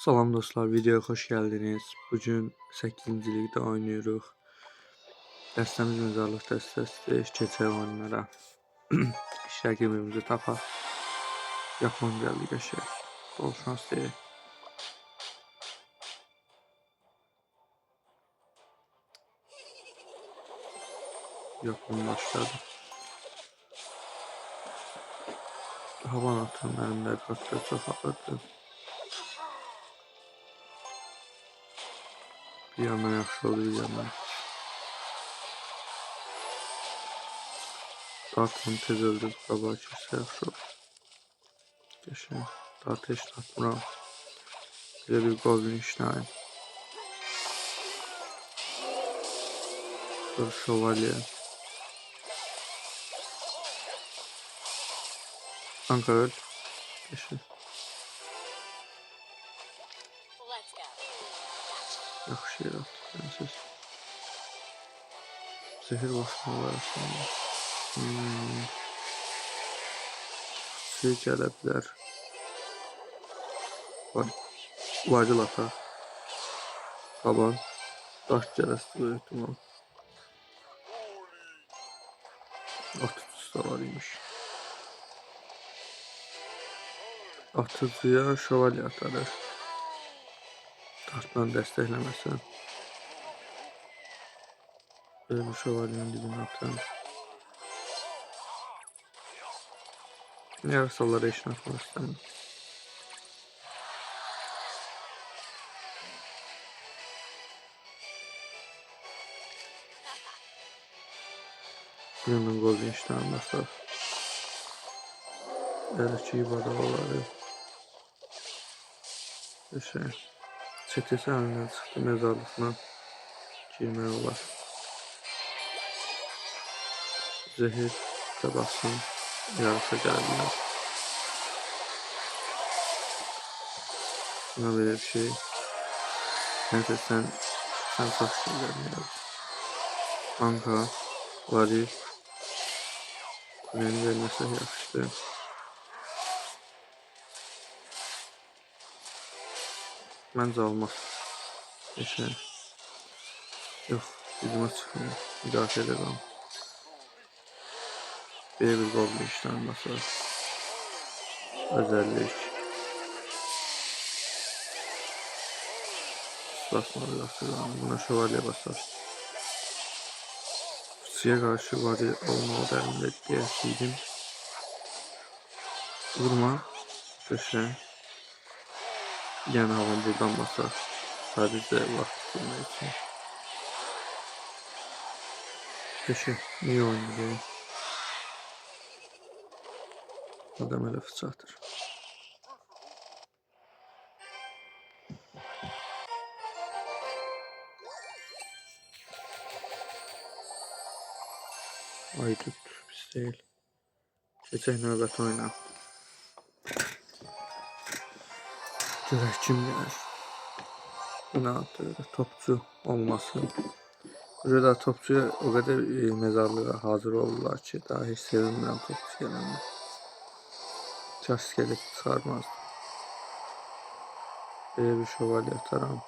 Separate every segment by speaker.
Speaker 1: Salam dostlar, videoya xoş gəldiniz. Bugün 8-ci ligdə oynayırıq. Dəstəmiz mezarlıq dəstəsidir. Keçək oyunlara. İş rəqibimizi tapaq. Yaponiya liqaşıq. Bol şans deyək. Yapon başladı. Havan atın mənim rəqibətdə çox ağırdır. Bir yandan yaxşı oldu, bir yandan. Dartını tez öldürüb qabağa keçsə yaxşı olur. Geçək. Dartı heç atmıram. Bizə bir Golden Stein. Sonra Şövalye. Kanka öl. Geçək. Yaxşı yer atdı. Siz. Zehir basmalar aslında. Şey gələ bilər. Vacil atar. Qaban. Daş gələsi böyük ihtimal. Atıcısı da var imiş. Atıcıya şövalye atarır. Dartdan dəstəkləməsin. Böyle bir şövalyenin dibine atarım. Yarasalara işin atmak istemem. Hemen Golden Stein basar. Eldeki badavaları. Çetesi halinden çıktı, mezarlıkına girmək olar. Zehir də bassın, yarasa gəlirlər. Buna böyle bir şey. Neyse sen çok şeyler yaz. Anka, Varif. Kuleni vermese yaxşıdır. Məncə olmaz. Geçək. Yox, bizimə çıxmıyor. Müdafiə edəm. Bir Golden Stein basar. Özellik. Basmalı basar. Buna şövalye basar. Fıçıya karşı varı olmalı da elimdə deyəsiydim. Vurma. Köşə. Yəni havan buradan basar. Sadəcə vaxt itirmək üçün. Köşə. İyi oynayır. Adam elə fıçı atır. Ay tut, pis deyil. Keçək növbəti oyna. Görək kim gəlir. İnatı, topçu olmasın. Burada topçuya o kadar mezarlığa hazır oldular ki daha hiç sevinmirəm topçu gələndə. Kaş skelet çıxarmazdı. Böyle bir şövalye atarım.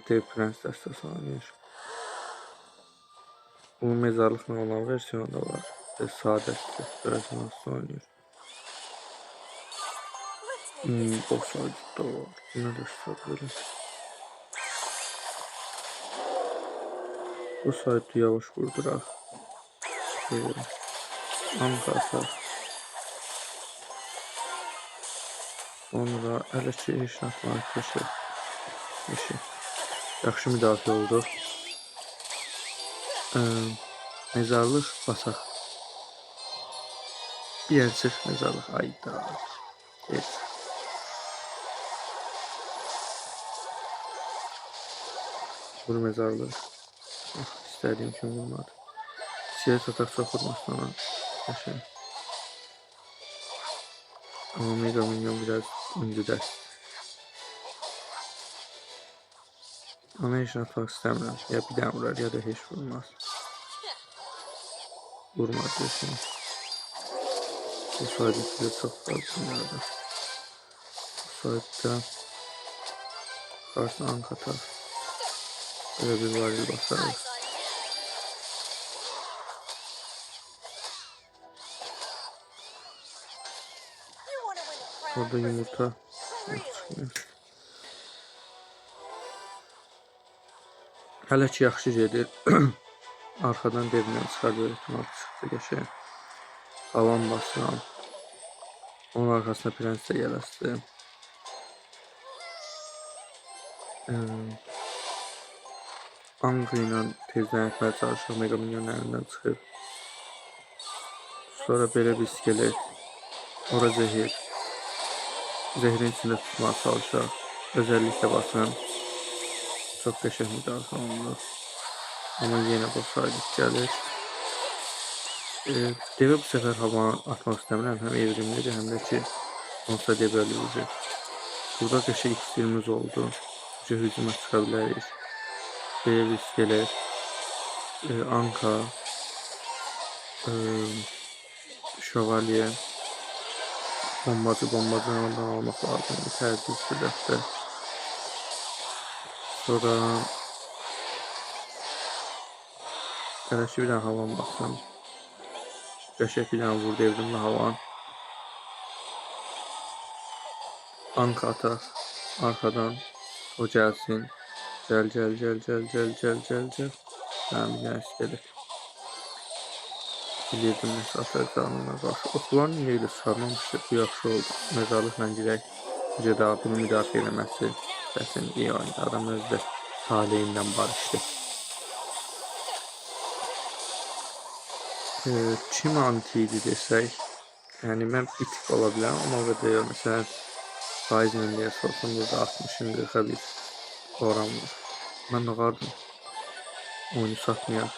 Speaker 1: Dev Prens dəstəsi oynayır. Bu mezarlıqla olan versiyonu da var. Sadəsi. Görəsən nasıl oynayır. Offside da var. Yine de böyle. Bu sayede yavaş vurdurak. Anka atar. Sonra hələ ki işin atmağı köşə. Yaxşı müdafiə oldu. Mezarlıq basaq. Bir yer çıx mezarlıq. Ayda. Evet. Bu mezarlıq. İstədiyim kimi vurmadı. Siyah atak çox vurmasın ona. Yaşayın. Ama Mega Minyon biraz öncü dəst. Ona heç atmaq istəmirəm. Ya bir dənə vurar ya da heç vurmaz. Vurmaz desin. Bu sayede bize çok fazla yardım. Bu sayede karşısına ank atar. Böyle bir varil basarız. Orada yumurta çıkmıyor. Hələ ki yaxşı gedir. Arxadan devindən çıxar böyle ihtimal çıxdı geçer. Havan basıram. Onun arkasına prens də gələsdi. Anka ilə tezdən etməyə çalışır. Mega Minyonun əlindən çıxır. Sonra belə bir iskelet. Ora zehir. Zehrin içində tutmağa çalışır. Özellikle basın. Çok qəşəng müdafiə olunur. Ama yine bu saydık gəlir. Devə bu sefer hava atmaq istəmirəm. Həm evrimlidir, həm də ki onsa devə ölücü. Burada qəşəng iksirimiz oldu. Hücuma çıxa bilərik. Belə bir iskelet. Anka. Şövalye. Bombacı ondan almaq lazım. Bir tərcih sürətdə. Sonra Qələşi bir dənə havan baxsam. Qəşək bir dənə vurdu evrimlə havan. Anka atar. Arkadan o gəlsin. Gəl. Hə, bir dənə iskelet. Bilirdim nəsə atacağına qarşı. Oxulan niyə ilə çıxarmamışdı? Bu yaxşı oldu. Mezarlıqla girək. Necə daha bunu müdafiə eləməsi. Səsin iyi oynadı. Adam özü də taleyindən barışdı. Kim anti-idi desək, yəni mən itik ola bilərəm, amma o qədər yox. Məsələn, faizlə deyə sorsam, burada 60-ın 40'a bir oran var. Mən nə qardım? Oyunu satmayan.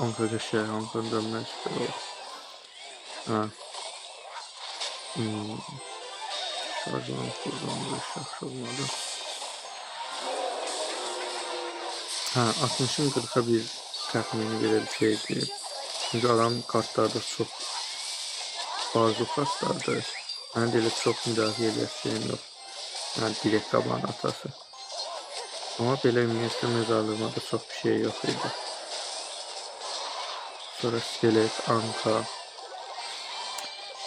Speaker 1: Anka qəşək, Anka dönmək süper olur. Ha. Şarjman buradan da yaxşı olmadı. Ha, 60'ın 40'a bir təxmini belə bir şeydir. Çünki adam kartlarda çox bazı kartlarda mən də elə çox müdafiə edəcəyim yox. Yəni direkt qabağın atası. Ama belə ümumiyyətlə mezarlığına da çox bir şey yox idi. Sonra iskelet, Anka.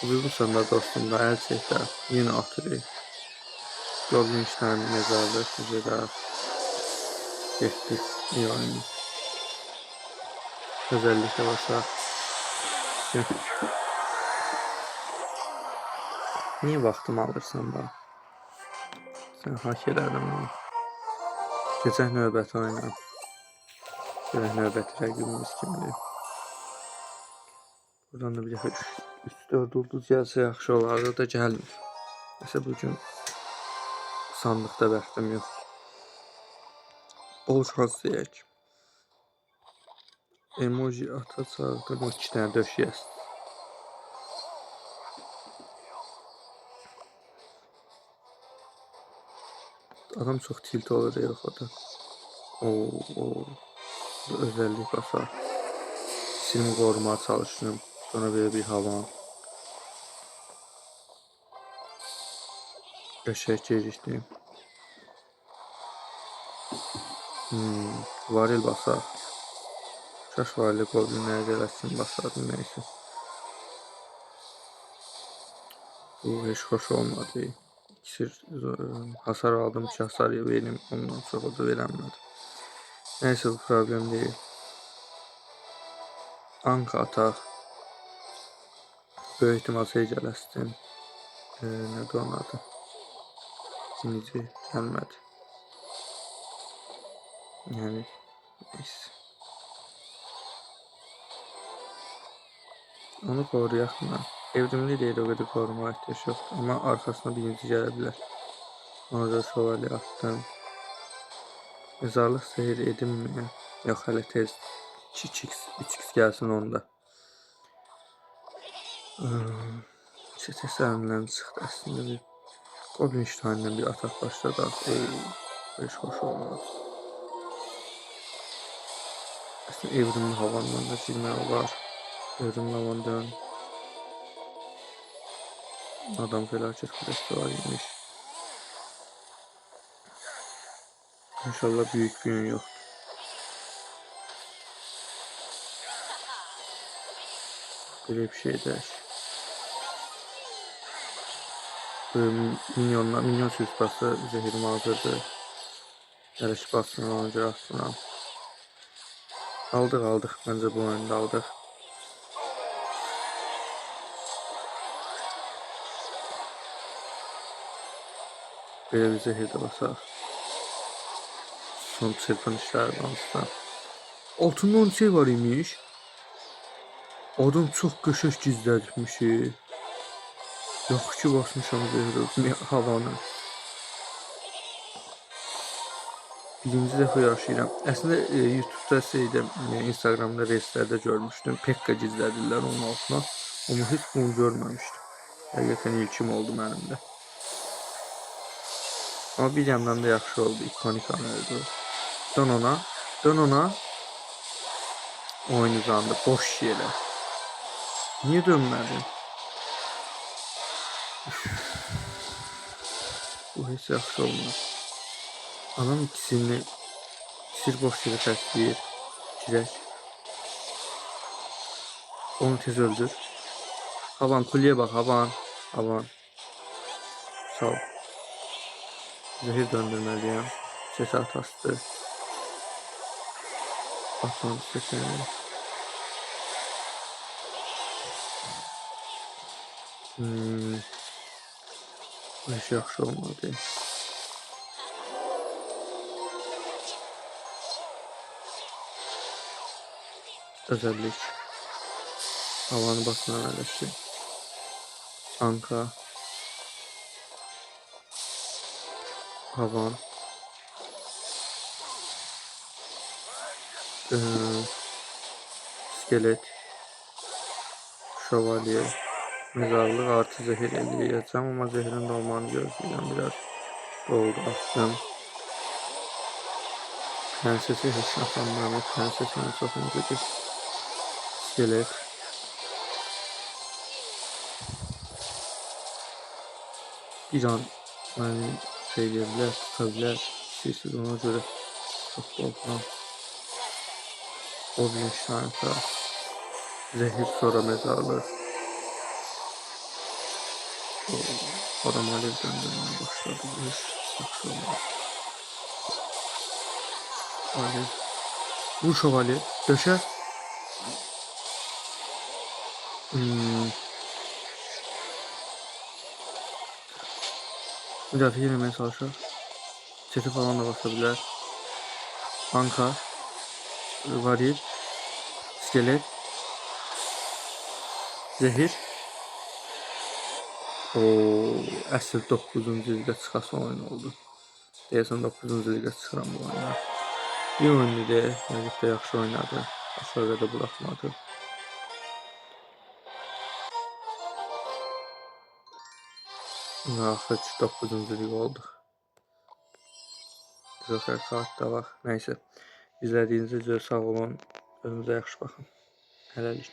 Speaker 1: Bu sanda dostum da əl çəkdə yenə atırıq. Goblin mezarlıq bizə də getdi. İyi oyun. Özellikle basar. Niye vaxtımı alırsan da? Sen hak ederdin bunu. Keçək növbəti oyuna. Gələk növbəti rəqibimiz kimdir? Buradan da bir dəfə 3-4 ulduz gəlsə yaxşı olardı da gəlmir. Nəsə bugün sandıqda bəxtim yox. Bol şans deyək. Emoji atacaqdım o 2 dənə döşəyəz. Adam çox tilt olur yox o da. Özellik basar. Silimi qorumaya çalışırım. Sonra böyle bir havan. Qəşək gecikdim. Varil basar. Şaş varili qoblinlərə gələsin basardım neyse. Bu heç xoş olmadı. İksir hasar aldım ki hasar verim. Ondan sonra da verəmədim. Neyse bu problem değil. Anka atar. Böyük ihtimal şey gələstin. Nədir onun adı? Necə gəlmədi. Yəni neyse. Onu qoruyaq mı? Evrimli deyil, o qədər qorumaya ehtiyac yoxdur. Amma arkasına birinci gələ bilər. Ona da şövalye attım. Mezarlıq zehir edim mi? Yox, hələ tez 3x gəlsin onda. Çetəsərindən çıxdı əslində bir Goblin bir atak başladı. Heç xoş olmadı. Aslında evrimli havandan da girmək olar. Evrimli havandan adam felaket festival imiş. İnşallah büyük bir gün yok. Böyle bir şey de. Minyon süspası zehirim hazırdır. Yarış basını ona göre atıram. Aldıq. Bence bu oyunda aldıq. Böyle bir zehir de basaq. Son çırpınışlar danışdan. Altında 10 şey var imiş. Adam çox qəşəng gizlədibmiş. Yaxşı ki basmışam zehir havanı. Birinci dəfə yaşayıram. Əslində YouTube'da Instagram'da reelslərdə görmüşdüm. Pekka gizlədirlər onun altına. Amma heç bunu görməmişdim. Həqiqətən ilkim oldu mənim də. Amma bir yandan da yaxşı oldu. İkonik an oldu. Dön ona. Oyun uzandı. Boş yerə. Niyə dönmədin? Bu heç yaxşı olmaz. Adam ikisini boş yerə təsliyir. Girək. Onu tez öldür. Havan kuleye bak Havan. Sağ ol. Zehir döndürmeliyim. Ses atastı. Atmadı sesini. Bu iş yaxşı olmadı. Özellik. Havanı basma önerisi. Anka. Havan. İskelet. Şövalye. Mezarlık artı zehir eləyəcəm, amma zehirin də olmanı gözləyirəm. Biraz doldu attım. Prensesi heç atanmam. Prenses mənə çox incədir. İskelet. Bir an məni şeylərlər, tutabilir. Siz ona göre çok korkmam. Goblin şansa. Zehir sonra mezarlık. Adam alev döndürmeye başladı. Bu iş saksı olmaz. Alev. Vur şövalye. Döşe. Müdafiə eləməyə çalışır. Çeti falan da basabilir. Banka. Varil. İskelet. Zehir. Əsl 9-cu ligə çıxası oyun oldu. Deyəsən 9-cu ligə çıxıram bu oyuna. Bir oyundu deyək. Həqiqətdə yaxşı oynadı. Aşağıda da buraxmadı. Axır 9-cu lig olduq. Joker kart da var. Neyse. İzlədiyiniz üçün sağ olun. Özünüzə yaxşı baxın. Hələlik.